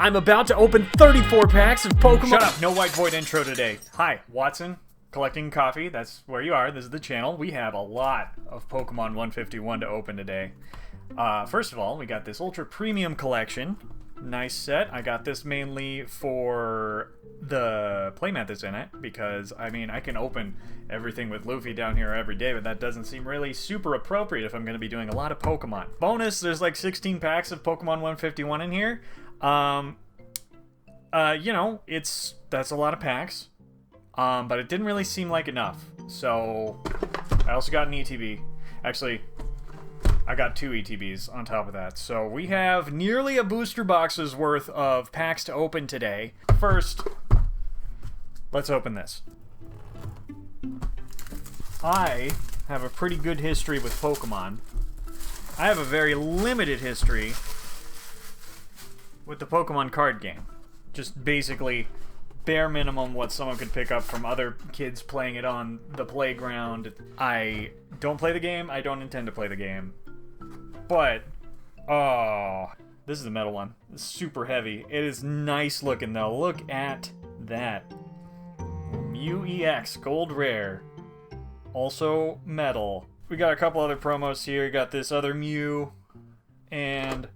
I'm about to open 34 packs of Pokemon. Shut up, no white void intro today. Hi, Watson, collecting coffee, that's where you are, this is the channel. We have a lot of Pokemon 151 to open today. First of all, we got this Ultra Premium Collection. Nice set. I got this mainly for the playmat that's in it, because, I mean, I can open everything with Luffy down here every day, but that doesn't seem really super appropriate if I'm going to be doing a lot of Pokemon. Bonus, there's like 16 packs of Pokemon 151 in here. You know, that's a lot of packs, but it didn't really seem like enough. So, I also got an ETB. Actually, I got 2 ETBs on top of that. So, we have nearly a booster box's worth of packs to open today. First, let's open this. I have a pretty good history with Pokemon. I have a very limited history with the Pokemon card game. Just basically bare minimum what someone could pick up from other kids playing it on the playground. I don't play the game. I don't intend to play the game. But, oh, this is the metal one. It's super heavy. It is nice looking though. Look at that. Mew EX, gold rare. Also metal. We got a couple other promos here. We got this other Mew and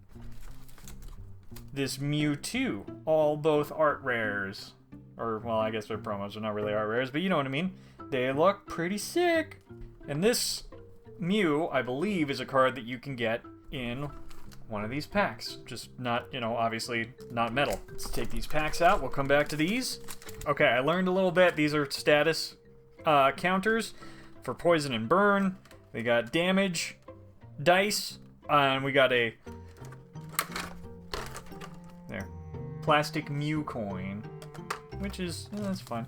this Mewtwo, all both art rares. Or, well, I guess they're promos, they're not really art rares, but you know what I mean. They look pretty sick. And this Mew, I believe, is a card that you can get in one of these packs. Just not, you know, obviously not metal. Let's take these packs out, we'll come back to these. Okay, I learned a little bit. These are status counters for poison and burn. We got damage, dice, and we got a plastic Mew coin, which is, that's fun.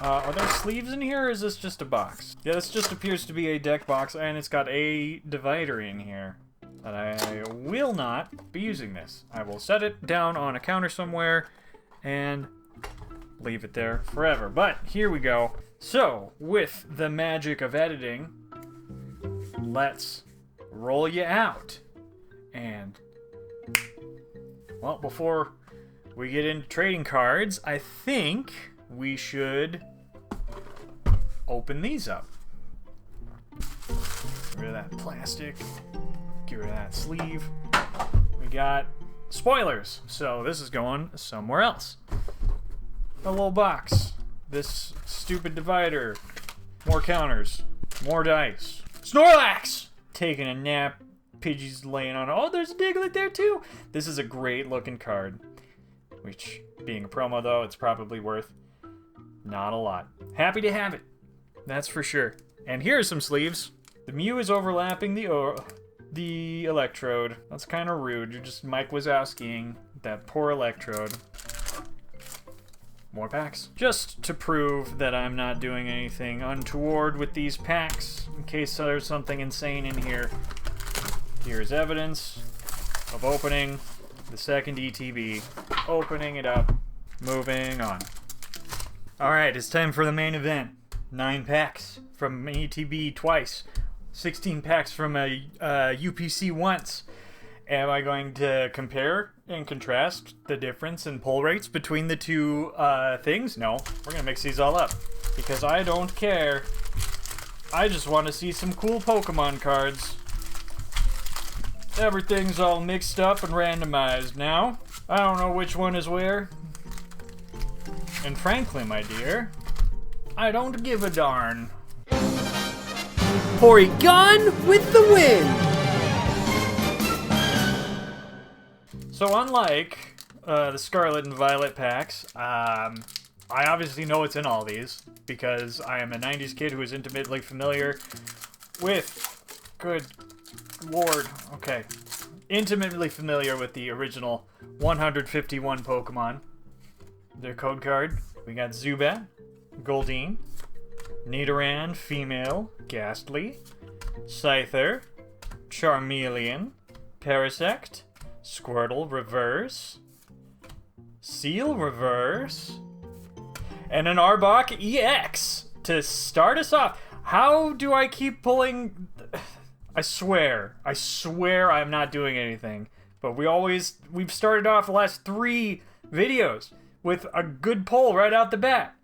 Are there sleeves in here, or is this just a box? Yeah, this just appears to be a deck box, and it's got a divider in here. But I will not be using this. I will set it down on a counter somewhere, and leave it there forever. But, here we go. So, with the magic of editing, let's roll you out. And, well, before we get into trading cards, I think we should open these up. Get rid of that plastic. Get rid of that sleeve. We got spoilers, so this is going somewhere else. A little box. This stupid divider. More counters. More dice. Snorlax! Taking a nap. Pidgey's laying on it. Oh, there's a Diglett there too! This is a great looking card. Which, being a promo though, it's probably worth not a lot. Happy to have it, that's for sure. And here are some sleeves. The Mew is overlapping the electrode. That's kind of rude. You're just Mike Wazowskiing that poor electrode. More packs. Just to prove that I'm not doing anything untoward with these packs, in case there's something insane in here. Here's evidence of opening the second ETB. Opening it up. Moving on. Alright, it's time for the main event. 9 packs from an ETB twice. 16 packs from a UPC once. Am I going to compare and contrast the difference in pull rates between the two things? No. We're going to mix these all up. Because I don't care. I just want to see some cool Pokemon cards. Everything's all mixed up and randomized now. I don't know which one is where. And frankly, my dear, I don't give a darn. Porygon with the win! So unlike the Scarlet and Violet packs, I obviously know what's in all these, because I am a 90s kid who is intimately familiar with, good lord, okay, intimately familiar with the original 151 Pokemon. Their code card, we got Zubat, Goldeen, Nidoran, female, Ghastly, Scyther, Charmeleon, Parasect, Squirtle, reverse, Seal, reverse, and an Arbok EX to start us off. How do I keep pulling? I swear I'm not doing anything. But we've started off the last 3 videos with a good pull right out the bat.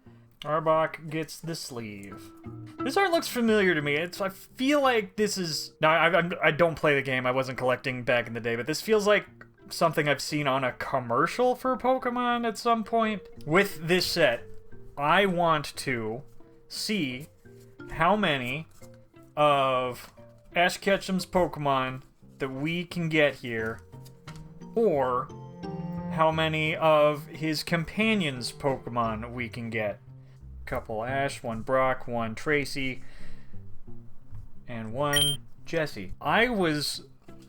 Arbok gets the sleeve. This art looks familiar to me. I feel like this is... No, I don't play the game. I wasn't collecting back in the day, but this feels like something I've seen on a commercial for Pokemon at some point. With this set, I want to see how many of Ash Ketchum's Pokemon that we can get here, or how many of his companions' Pokemon we can get. Couple Ash, one Brock, one Tracy, and one Jessie. I was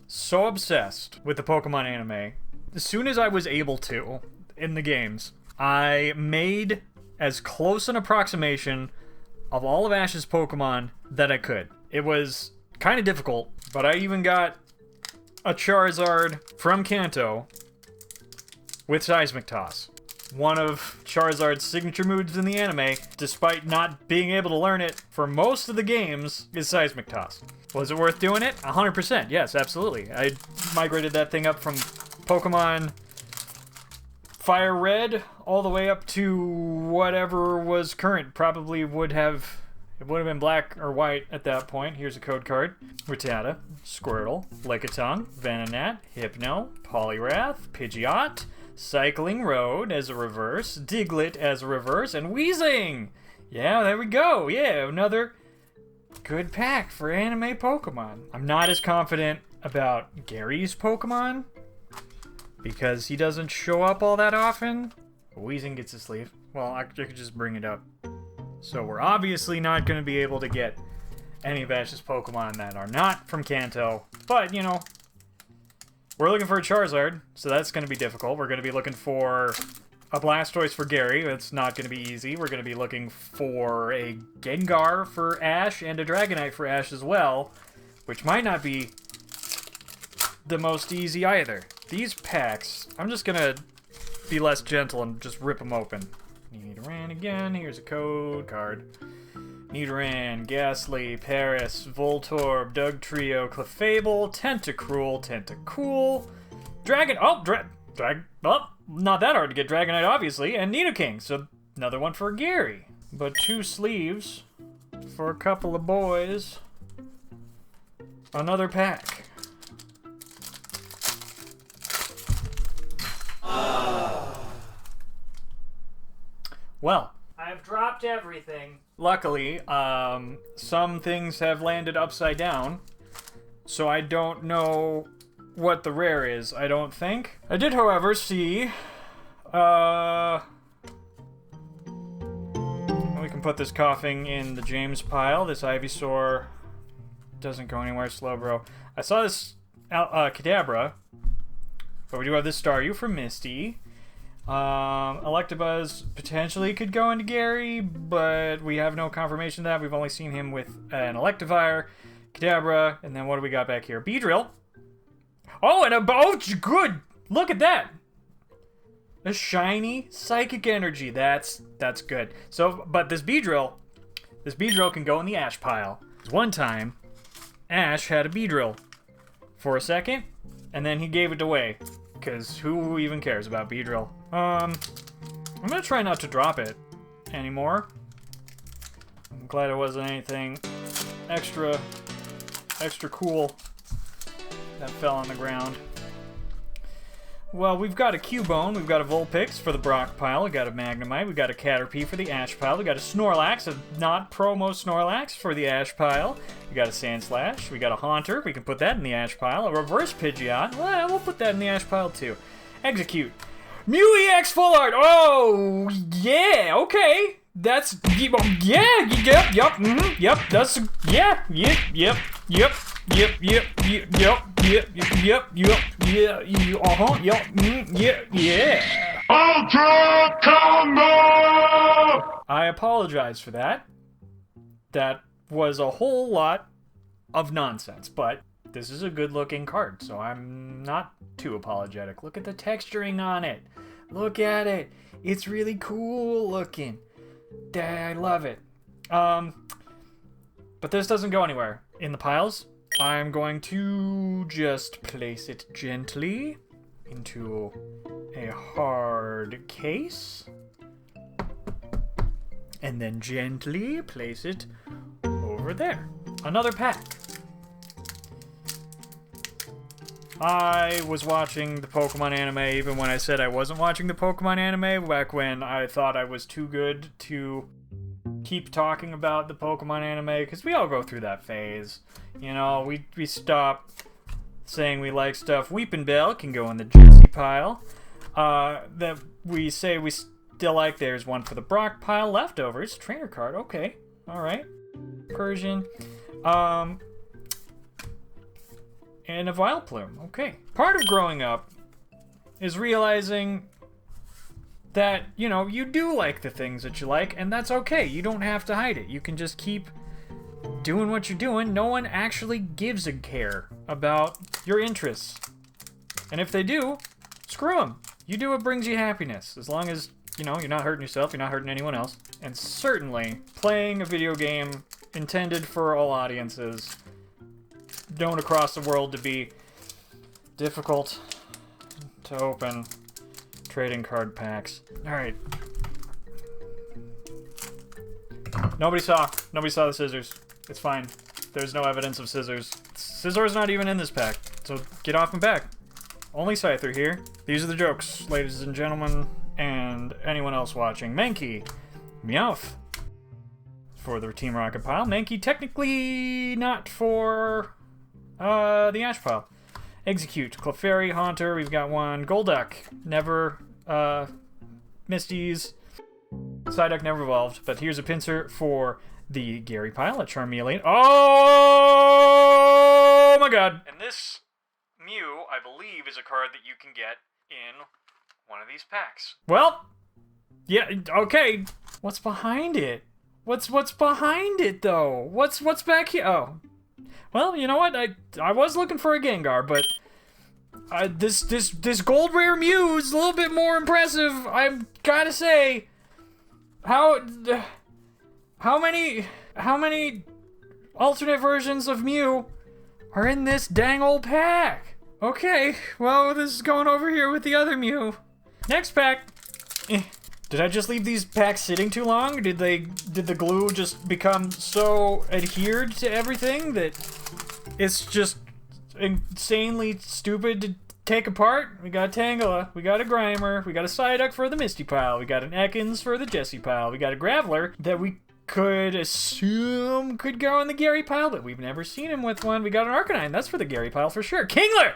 so obsessed with the Pokemon anime. As soon as I was able to, in the games, I made as close an approximation of all of Ash's Pokemon that I could. It was kind of difficult, but I even got a Charizard from Kanto with Seismic Toss. One of Charizard's signature moves in the anime, despite not being able to learn it for most of the games, is Seismic Toss. Was it worth doing it? 100%, yes, absolutely. I migrated that thing up from Pokemon Fire Red all the way up to whatever was current. Probably would have... It would have been black or white at that point. Here's a code card. Rattata, Squirtle, Lickitung, Venonat, Hypno, Poliwrath, Pidgeot, Cycling Road as a reverse, Diglett as a reverse, and Weezing! Yeah, there we go. Yeah, another good pack for anime Pokemon. I'm not as confident about Gary's Pokemon because he doesn't show up all that often. Weezing gets a sleeve. Well, I could just bring it up. So we're obviously not going to be able to get any of Ash's Pokemon that are not from Kanto. But, you know, we're looking for a Charizard, so that's going to be difficult. We're going to be looking for a Blastoise for Gary. That's not going to be easy. We're going to be looking for a Gengar for Ash and a Dragonite for Ash as well, which might not be the most easy either. These packs, I'm just going to be less gentle and just rip them open. Nidoran again. Here's a code card. Nidoran, Ghastly, Paris, Voltorb, Dugtrio, Clefable, Tentacruel, Tentacool, Dragon... Oh, oh, not that hard to get. Dragonite, obviously, and Nidoking. So, another one for Gary. But 2 sleeves for a couple of boys. Another pack. Well, I've dropped everything. Luckily, some things have landed upside down, so I don't know what the rare is, I don't think. I did, however, see, we can put this coughing in the James pile. This Ivysaur doesn't go anywhere, Slowbro. I saw this Kadabra, but we do have this Staryu for Misty. Electabuzz potentially could go into Gary, but we have no confirmation of that. We've only seen him with an Electivire, Kadabra, and then what do we got back here? Beedrill. Oh, and good! Look at that! A shiny Psychic Energy. That's good. So, but this Beedrill can go in the Ash pile. One time, Ash had a Beedrill for a second, and then he gave it away. Because who even cares about Beedrill? I'm gonna try not to drop it anymore. I'm glad it wasn't anything extra cool that fell on the ground. Well, we've got a Cubone, we've got a Vulpix for the Brock pile, we got a Magnemite, we got a Caterpie for the Ash pile, we got a Snorlax, a not promo Snorlax for the Ash pile, we got a Sandslash, we got a Haunter, we can put that in the Ash pile, a Reverse Pidgeot, well, we'll put that in the Ash pile too. Execute. Mew EX Full Art, oh, yeah, okay. That's, yeah, yep, that's, yeah, uh-huh, yeah. Ultra Combo! I apologize for that. That was a whole lot of nonsense, but this is a good-looking card, so I'm not too apologetic. Look at the texturing on it. Look at it. It's really cool looking. I love it. But this doesn't go anywhere in the piles. I'm going to just place it gently into a hard case. And then gently place it over there. Another pack. I was watching the Pokemon anime even when I said I wasn't watching the Pokemon anime, back when I thought I was too good to keep talking about the Pokemon anime, because we all go through that phase. You know, we stop saying we like stuff. Weepin' Bell can go in the Jesse pile. That we say we still like, there's one for the Brock pile. Leftovers, trainer card, okay. Alright. Persian. And a Vileplume. Okay. Part of growing up is realizing that, you know, you do like the things that you like, and that's okay. You don't have to hide it. You can just keep doing what you're doing. No one actually gives a care about your interests. And if they do, screw them. You do what brings you happiness. As long as, you know, you're not hurting yourself, you're not hurting anyone else. And certainly, playing a video game intended for all audiences, known across the world to be difficult to open trading card packs. Alright. Nobody saw the scissors. It's fine. There's no evidence of scissors. Scissor's not even in this pack, so get off my back. Only Scyther here. These are the jokes, ladies and gentlemen, and anyone else watching. Mankey. Meowth. For the Team Rocket pile. Mankey technically not for the Ash pile. Execute. Clefairy, Haunter, we've got one. Golduck, never, Misty's. Psyduck never evolved, but here's a pincer for the Gary pile, a Charmeleon. Oh my god! And this Mew, I believe, is a card that you can get in one of these packs. Well, yeah, okay. What's behind it? What's behind it, though? What's back here? Oh. Well, you know what? I was looking for a Gengar, but this gold rare Mew is a little bit more impressive. I've gotta say, how many alternate versions of Mew are in this dang old pack? Okay, well, this is going over here with the other Mew. Next pack. Did I just leave these packs sitting too long? Did the glue just become so adhered to everything that it's just insanely stupid to take apart? We got a Tangela, we got a Grimer, we got a Psyduck for the Misty pile, we got an Ekans for the Jessie pile, we got a Graveler that we could assume could go in the Gary pile, but we've never seen him with one. We got an Arcanine, that's for the Gary pile for sure. Kingler!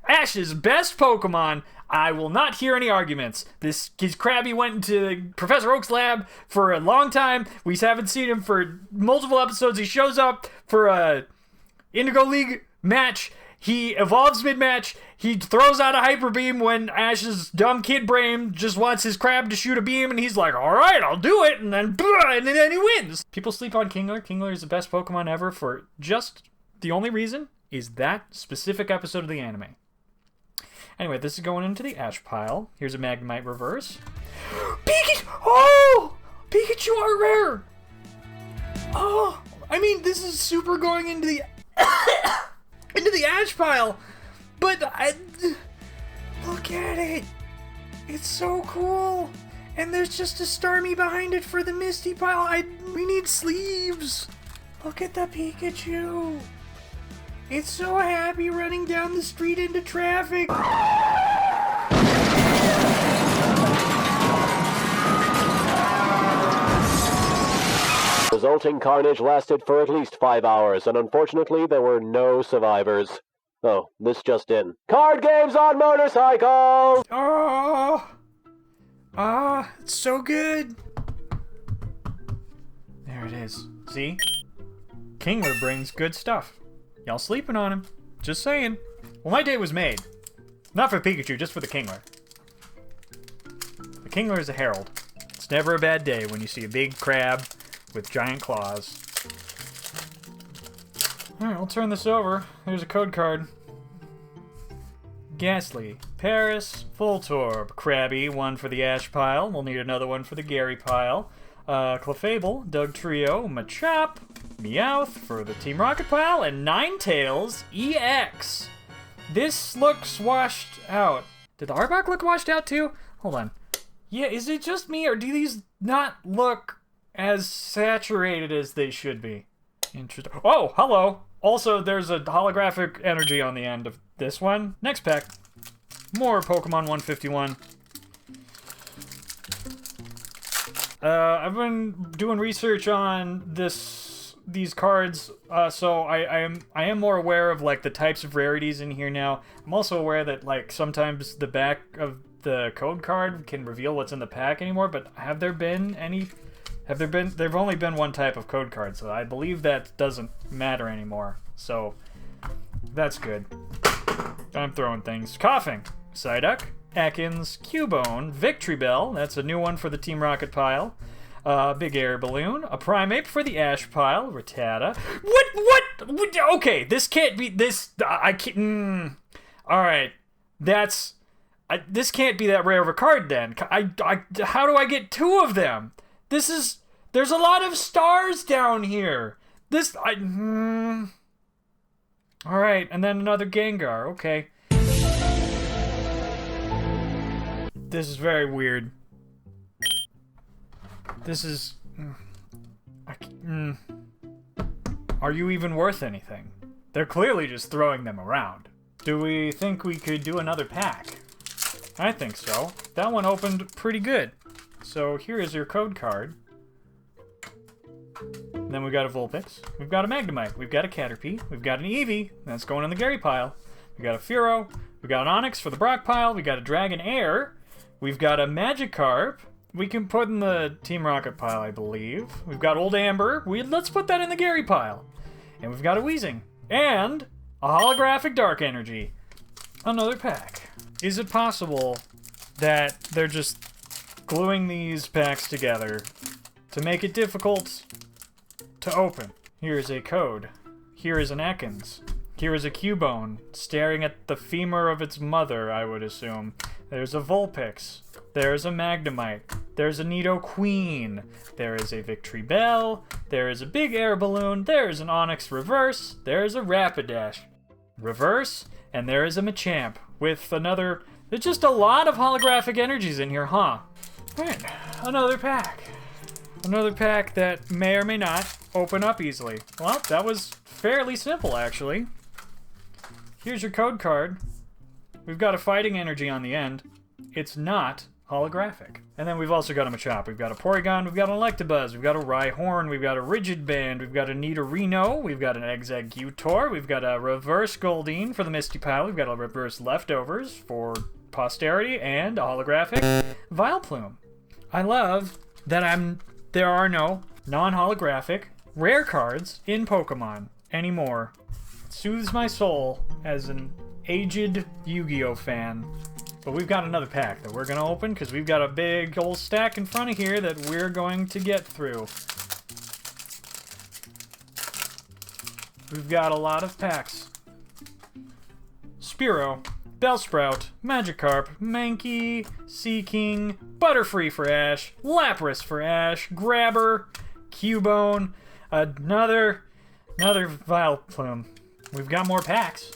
Ash's best Pokemon. I will not hear any arguments. His Krabby went into Professor Oak's lab for a long time. We haven't seen him for multiple episodes. He shows up for a Indigo League match. He evolves mid-match. He throws out a Hyper Beam when Ash's dumb kid brain just wants his crab to shoot a beam, and he's like, alright, I'll do it, and then he wins. People sleep on Kingler. Kingler is the best Pokemon ever for just the only reason is that specific episode of the anime. Anyway, this is going into the Ash pile. Here's a Magnemite reverse. Pikachu! Oh! Pikachu are rare! Oh! I mean, this is super going into the into the Ash pile! But look at it! It's so cool! And there's just a Starmie behind it for the Misty pile. We need sleeves! Look at the Pikachu! It's so happy running down the street into traffic. Resulting carnage lasted for at least 5 hours, and unfortunately there were no survivors. Oh, this just in. Card games on motorcycles! Oh! It's so good. There it is. See? Kingler brings good stuff. Y'all sleeping on him. Just saying. Well, my day was made. Not for Pikachu, just for the Kingler. The Kingler is a herald. It's never a bad day when you see a big crab with giant claws. Alright, we'll turn this over. Here's a code card. Ghastly, Paris, Voltorb, Krabby, one for the Ash pile. We'll need another one for the Gary pile. Clefable, Dugtrio, Machop, Meowth for the Team Rocket pile, and Ninetales EX. This looks washed out. Did the Arbok look washed out too? Hold on. Yeah, is it just me, or do these not look as saturated as they should be? Interesting. Oh, hello. Also, there's a holographic energy on the end of this one. Next pack. More Pokemon 151. I've been doing research on these cards, so I am more aware of like the types of rarities in here now. I'm also aware that like sometimes the back of the code card can reveal what's in the pack anymore, but there've only been one type of code card, so I believe that doesn't matter anymore. So that's good. I'm throwing things. Coughing. Psyduck. Ekans, Cubone, Victory Bell, that's a new one for the Team Rocket pile. Big Air Balloon, a Primeape for the Ash pile, Rattata. What? Okay, this can't be, I can't, alright, this can't be that rare of a card then. How do I get two of them? There's a lot of stars down here. Alright, and then another Gengar, okay. This is very weird. This is... Are you even worth anything? They're clearly just throwing them around. Do we think we could do another pack? I think so. That one opened pretty good. So here is your code card. And then we've got a Vulpix. We've got a Magnemite. We've got a Caterpie. We've got an Eevee. That's going in the Gary pile. We've got a Fearow. We've got an Onix for the Brock pile. We've got a Dragonair. We've got a Magikarp. We can put in the Team Rocket pile, I believe. We've got Old Amber. Let's put that in the Gary pile. And we've got a Weezing. And a holographic Dark Energy. Another pack. Is it possible that they're just gluing these packs together to make it difficult to open? Here is a code. Here is an Ekans. Here is a Cubone, staring at the femur of its mother, I would assume. There's a Vulpix. There's a Magnemite. There's a Nidoqueen. There is a Victory Bell. There is a Big Air Balloon. There's an Onix Reverse. There's a Rapidash Reverse. And there is a Machamp with another... There's just a lot of holographic energies in here, huh? Alright, another pack. Another pack that may or may not open up easily. Well, that was fairly simple, actually. Here's your code card. We've got a fighting energy on the end. It's not holographic. And then we've also got a Machop. We've got a Porygon, we've got an Electabuzz, we've got a Rhyhorn, we've got a Rigid Band, we've got a Nidorino, we've got an Exeggutor, we've got a Reverse Goldeen for the Misty Pile, we've got a Reverse Leftovers for Posterity, and a holographic Vileplume. I love that there are no non-holographic rare cards in Pokemon anymore. It soothes my soul as an aged Yu-Gi-Oh fan. But we've got another pack that we're going to open because we've got a big old stack in front of here that we're going to get through. We've got a lot of packs. Spearow, Bellsprout, Magikarp, Mankey, Seaking, Butterfree for Ash, Lapras for Ash, Grabber, Cubone, another Vileplume. We've got more packs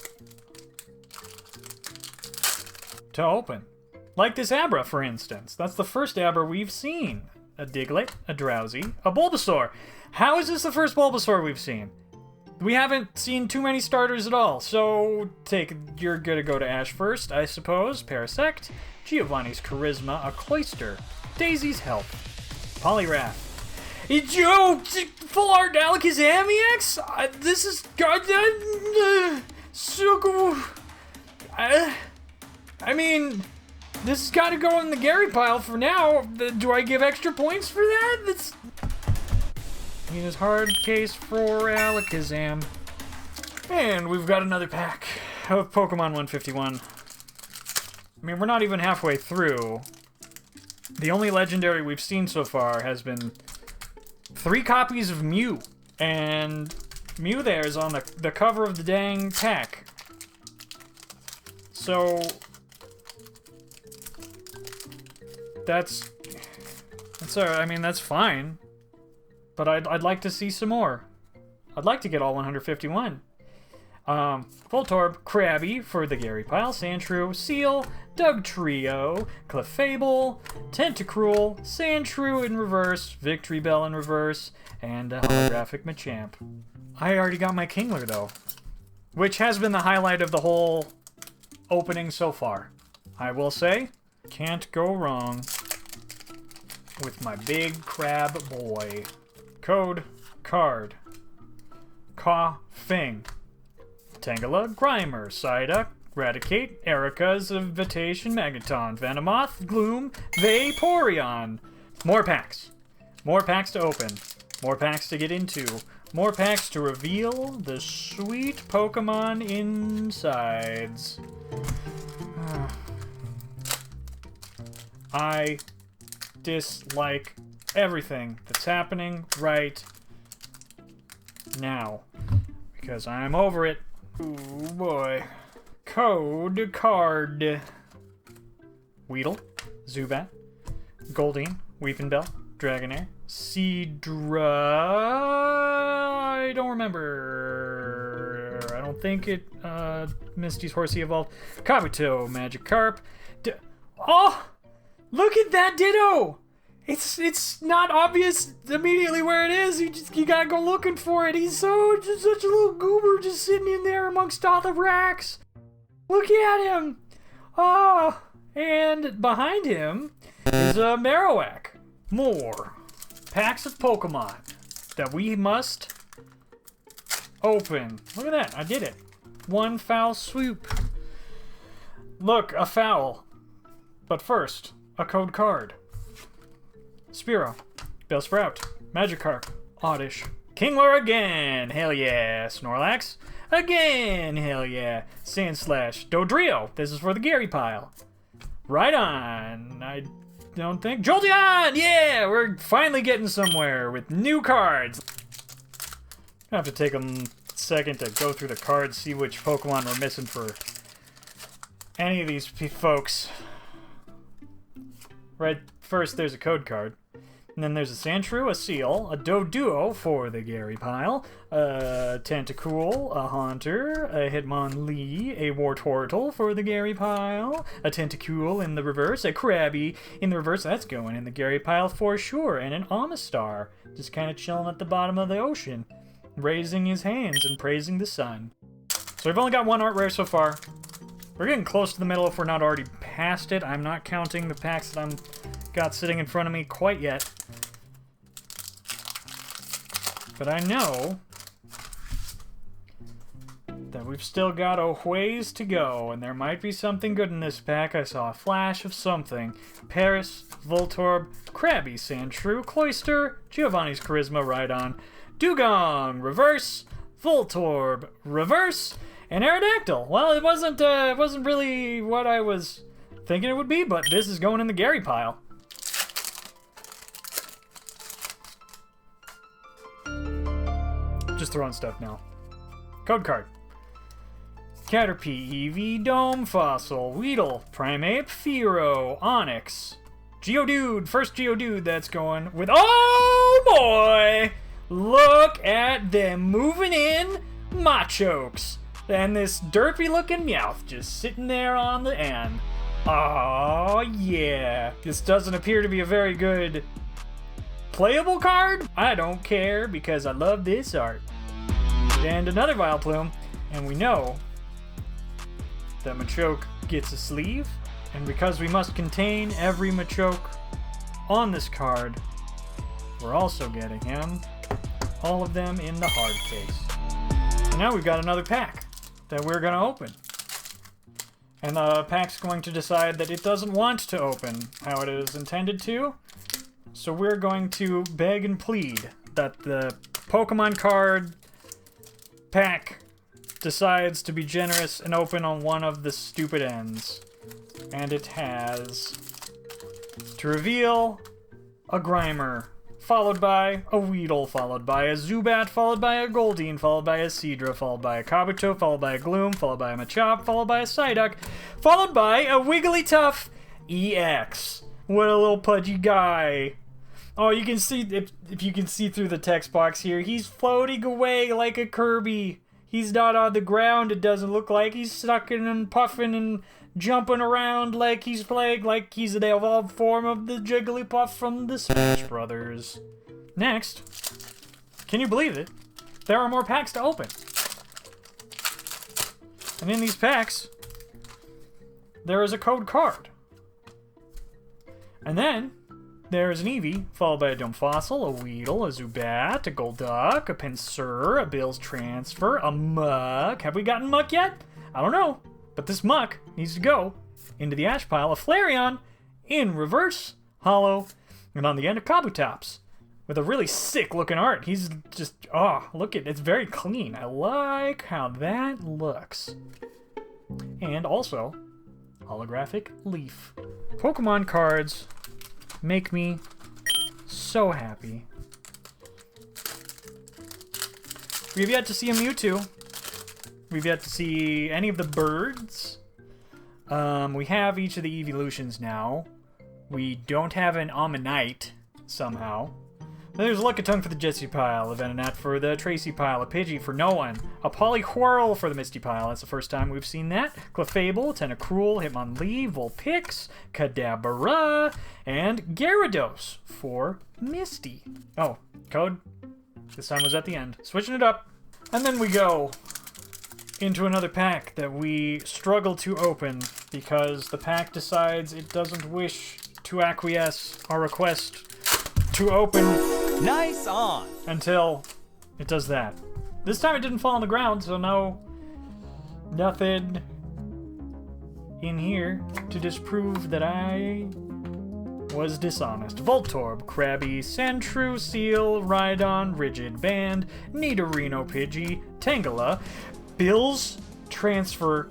to open. Like this Abra, for instance. That's the first Abra we've seen. A Diglett, a Drowsy, a Bulbasaur. How is this the first Bulbasaur we've seen? We haven't seen too many starters at all, so you're gonna go to Ash first, I suppose. Parasect, Giovanni's Charisma, a Cloyster, Daisy's Help, Poliwrath. Yo, full art Alakazam EX? This is goddamn so cool. I mean, this has got to go in the Gary pile for now. Do I give extra points for that? I mean, it's hard case for Alakazam. And we've got another pack of Pokemon 151. I mean, we're not even halfway through. The only legendary we've seen so far has been 3 copies of Mew. And Mew there is on the cover of the dang pack. So... That's alright. I mean, that's fine. But I'd like to see some more. I'd like to get all 151. Voltorb, Krabby for the Gary Pile, Sandshrew, Seal, Dugtrio, Clefable, Tentacruel, Sandshrew in reverse, Victory Bell in reverse, and a holographic Machamp. I already got my Kingler though, which has been the highlight of the whole opening so far. I will say, can't go wrong with my big crab boy. Code card. Coughing. Tangela, Grimer, Psyduck, Raticate, Erica's Invitation, Magneton, Venomoth, Gloom, Vaporeon. More packs. More packs to open. More packs to get into. More packs to reveal the sweet Pokemon insides. I dislike everything that's happening right now. Because I'm over it. Ooh boy. Code card. Weedle, Zubat, Goldeen, Weepinbell, Dragonair, Seadra. I don't remember. I don't think it. Misty's Horsey evolved. Kabuto, Magikarp. Oh, look at that Ditto. It's not obvious immediately where it is. You gotta go looking for it. He's just such a little goober just sitting in there amongst all the racks. Look at him. Oh, and behind him is a Marowak. More packs of Pokemon that we must open. Look at that. I did it. One foul swoop. Look, a foul. But first, a code card. Spearow, Bellsprout, Magikarp, Oddish, Kingler again, hell yeah, Snorlax, again, hell yeah, Sandslash, Dodrio, this is for the Gary Pile, right on, I don't think, Jolteon, yeah, we're finally getting somewhere with new cards. I have to take a second to go through the cards, see which Pokemon we're missing for any of these folks. Right, first there's a code card. And then there's a Sandshrew, a Seal, a Doduo for the Gary Pile, a Tentacool, a Haunter, a Hitmonlee, a Wartortle for the Gary Pile, a Tentacool in the reverse, a Krabby in the reverse, that's going in the Gary Pile for sure, and an Amistar, just kind of chilling at the bottom of the ocean, raising his hands and praising the sun. So we've only got one art rare so far. We're getting close to the middle if we're not already past it. I'm not counting the packs that I'm got sitting in front of me quite yet. But I know that we've still got a ways to go, and there might be something good in this pack. I saw a flash of something. Paris, Voltorb, Krabby, Sandshrew, Cloyster, Giovanni's Charisma, Rhydon, Dugong, reverse, Voltorb, reverse, and Aerodactyl. Well, it wasn't really what I was thinking it would be, but this is going in the Gary Pile. Just throwing stuff now. Code card. Caterpie, Eevee, Dome Fossil, Weedle, Primeape, Fearow, Onix, Geodude, first Geodude that's going with, oh boy! Look at them moving in Machokes. And this derpy looking Meowth just sitting there on the end. Oh yeah. This doesn't appear to be a very good playable card. I don't care because I love this art. And another Vileplume, and we know that Machoke gets a sleeve, and because we must contain every Machoke on this card, we're also getting him, all of them in the hard case. And now we've got another pack that we're going to open. And the pack's going to decide that it doesn't want to open how it is intended to, so we're going to beg and plead that the Pokemon card pack decides to be generous and open on one of the stupid ends. And it has to reveal a Grimer, followed by a Weedle, followed by a Zubat, followed by a Goldeen, followed by a Seadra, followed by a Kabuto, followed by a Gloom, followed by a Machop, followed by a Psyduck, followed by a Wigglytuff EX. What a little pudgy guy. Oh, you can see, if you can see through the text box here, he's floating away like a Kirby. He's not on the ground, it doesn't look like. He's sucking and puffing and jumping around like he's playing, like he's the evolved form of the Jigglypuff from the Smash Brothers. Next, can you believe it? There are more packs to open. And in these packs, there is a code card. And then, there is an Eevee, followed by a Dumbfossil, a Weedle, a Zubat, a Golduck, a Pinsir, a Bill's Transfer, a Muck. Have we gotten Muck yet? I don't know. But this Muck needs to go into the ash pile. A Flareon in reverse, hollow, and on the end of Kabutops. With a really sick looking art. He's just, oh, look at it. It's very clean. I like how that looks. And also, holographic leaf. Pokemon cards make me so happy. We've yet to see a Mewtwo. We've yet to see any of the birds. We have each of the evolutions now. We don't have an Ammonite, somehow. There's a Lickitung for the Jitsi pile, a Venonat for the Tracy pile, a Pidgey for no one, a Poliwhirl for the Misty pile. That's the first time we've seen that. Clefable, Tentacruel, Hitmonlee, Vulpix, Kadabra, and Gyarados for Misty. Oh, code. This time was at the end. Switching it up. And then we go into another pack that we struggle to open because the pack decides it doesn't wish to acquiesce our request to open. Nice on! Until it does that. This time it didn't fall on the ground, so nothing in here to disprove that I was dishonest. Voltorb, Krabby, Sandshrew, Seal, Rhydon, Rigid Band, Nidorino Pidgey, Tangela, Bill's Transfer,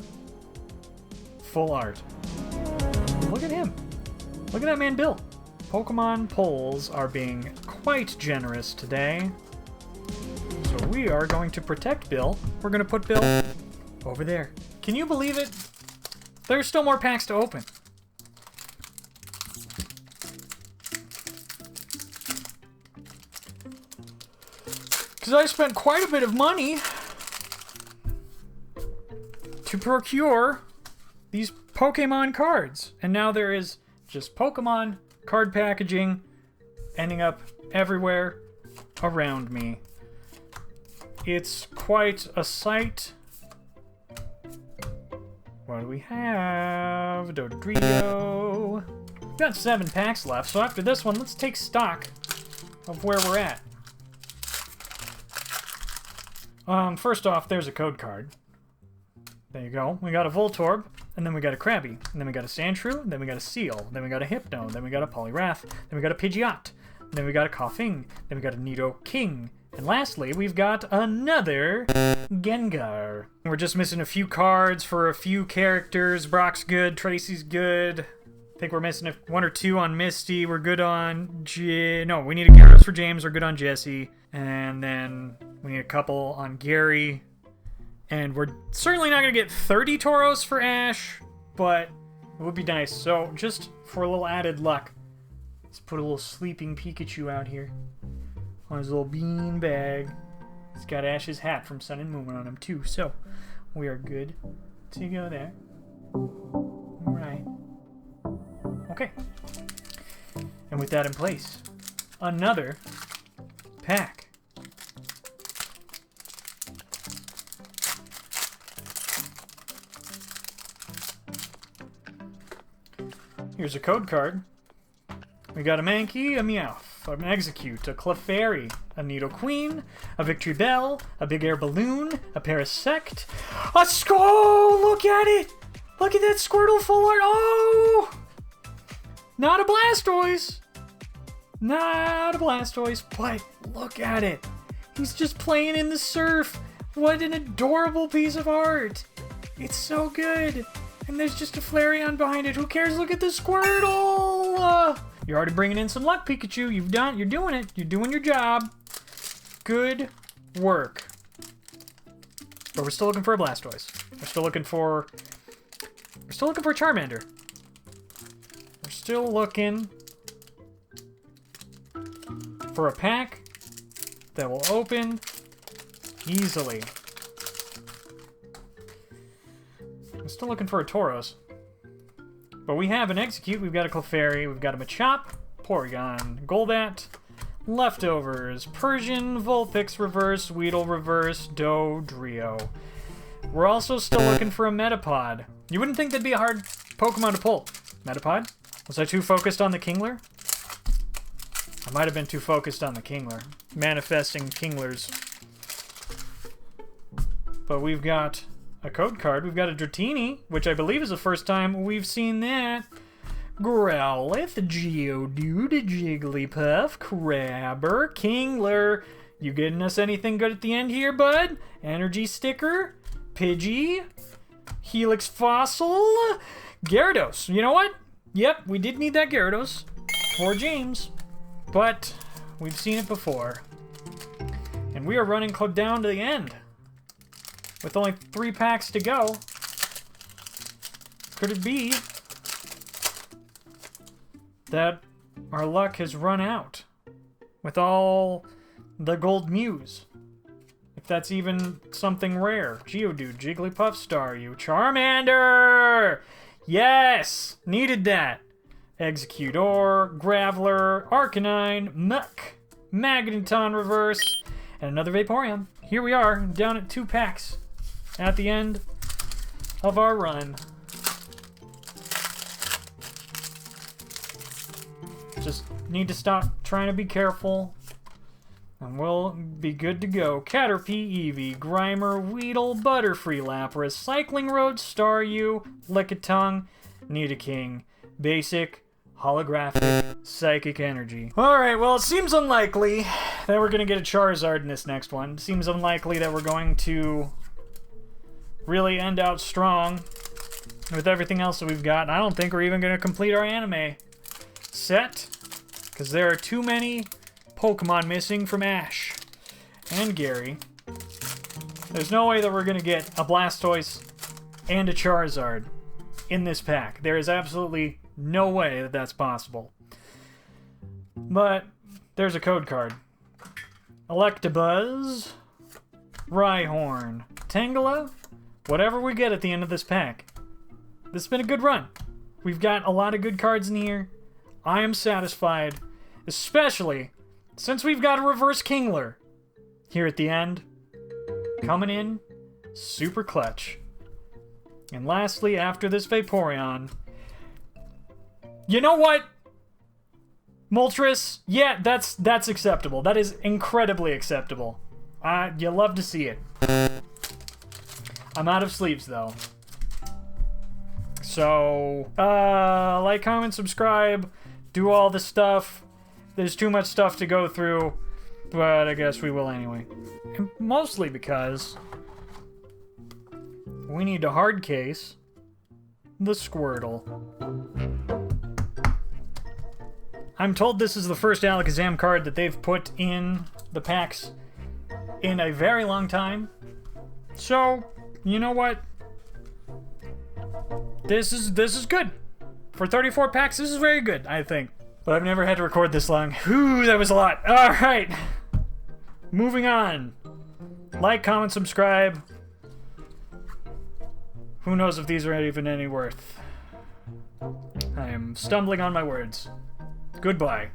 full art. Look at him. Look at that man Bill. Pokemon polls are being quite generous today. So we are going to protect Bill. We're going to put Bill over there. Can you believe it? There's still more packs to open. Because I spent quite a bit of money to procure these Pokemon cards. And now there is just Pokemon card packaging ending up everywhere around me. It's quite a sight. What do we have? Dodrio. We've got 7 packs left, so after this one, let's take stock of where we're at. First off, there's a code card. There you go. We got a Voltorb, and then we got a Krabby, and then we got a Sandshrew, then we got a Seal, then we got a Hypno, then we got a Poliwrath, then we got a Pidgeot, then we got a Koffing, then we got a Nidoking, and lastly, we've got another Gengar. We're just missing a few cards for a few characters. Brock's good, Tracy's good. I think we're missing 1 or 2 on Misty. We're good on no, we need a Gyarados for James. We're good on Jesse. And then we need a couple on Gary. And we're certainly not going to get 30 Tauros for Ash, but it would be nice. So just for a little added luck, let's put a little sleeping Pikachu out here on his little bean bag. He's got Ash's hat from Sun and Moon on him too, so we are good to go there. Alright. Okay. And with that in place, another pack. Here's a code card. We got a Mankey, a Meowth, an Execute, a Clefairy, a Nidoqueen, a Victory Bell, a Big Air Balloon, a Parasect, a Skull! Look at it! Look at that Squirtle full art! Oh! Not a Blastoise! Not a Blastoise, but look at it! He's just playing in the surf! What an adorable piece of art! It's so good! And there's just a Flareon behind it. Who cares? Look at the Squirtle! You're already bringing in some luck, Pikachu. You're doing it. You're doing your job. Good work. But we're still looking for a Blastoise. We're still looking for a Charmander. We're still looking for a pack that will open easily. Still looking for a Tauros. But we have an Execute, we've got a Clefairy, we've got a Machop, Porygon, Golbat, Leftovers, Persian, Vulpix Reverse, Weedle Reverse, Dodrio. We're also still looking for a Metapod. You wouldn't think that'd be a hard Pokemon to pull. Metapod? Was I too focused on the Kingler? I might have been too focused on the Kingler. Manifesting Kinglers. But we've got a code card. We've got a Dratini, which I believe is the first time we've seen that. Growlithe, Geodude, Jigglypuff, Crabber, Kingler. You getting us anything good at the end here, bud? Energy Sticker, Pidgey, Helix Fossil, Gyarados. You know what? Yep, we did need that Gyarados for James, but we've seen it before. And we are running down to the end. With only 3 packs to go. Could it be that our luck has run out with all the gold Mews? If that's even something rare. Geodude, Jigglypuff, Staryu, Charmander! Yes! Needed that. Executor, Graveler, Arcanine, Muck, Magneton Reverse, and another Vaporeon. Here we are, down at 2 packs at the end of our run. Just need to stop trying to be careful, and we'll be good to go. Caterpie, Eevee, Grimer, Weedle, Butterfree, Lapras, Cycling Road, Staryu, Lickitung, Nidoking, Basic, Holographic, Psychic Energy. Alright, well, it seems unlikely that we're going to get a Charizard in this next one. It seems unlikely that we're going to really end out strong with everything else that we've got. I don't think we're even going to complete our anime set, because there are too many Pokemon missing from Ash and Gary. There's no way that we're going to get a Blastoise and a Charizard in this pack. There is absolutely no way that that's possible. But there's a code card. Electabuzz, Rhyhorn, Tangela, whatever we get at the end of this pack. This has been a good run. We've got a lot of good cards in here. I am satisfied, especially since we've got a reverse Kingler here at the end. Coming in super clutch. And lastly, after this Vaporeon, you know what? Moltres, yeah, that's acceptable. That is incredibly acceptable. You love to see it. I'm out of sleeves, though. So, like, comment, subscribe, do all the stuff. There's too much stuff to go through, but I guess we will anyway. And mostly because we need to hard case the Squirtle. I'm told this is the first Alakazam card that they've put in the packs in a very long time. So, you know what? This is good. For 34 packs, this is very good, I think. But I've never had to record this long. Whew, that was a lot. Alright. Moving on. Like, comment, subscribe. Who knows if these are even any worth. I am stumbling on my words. Goodbye.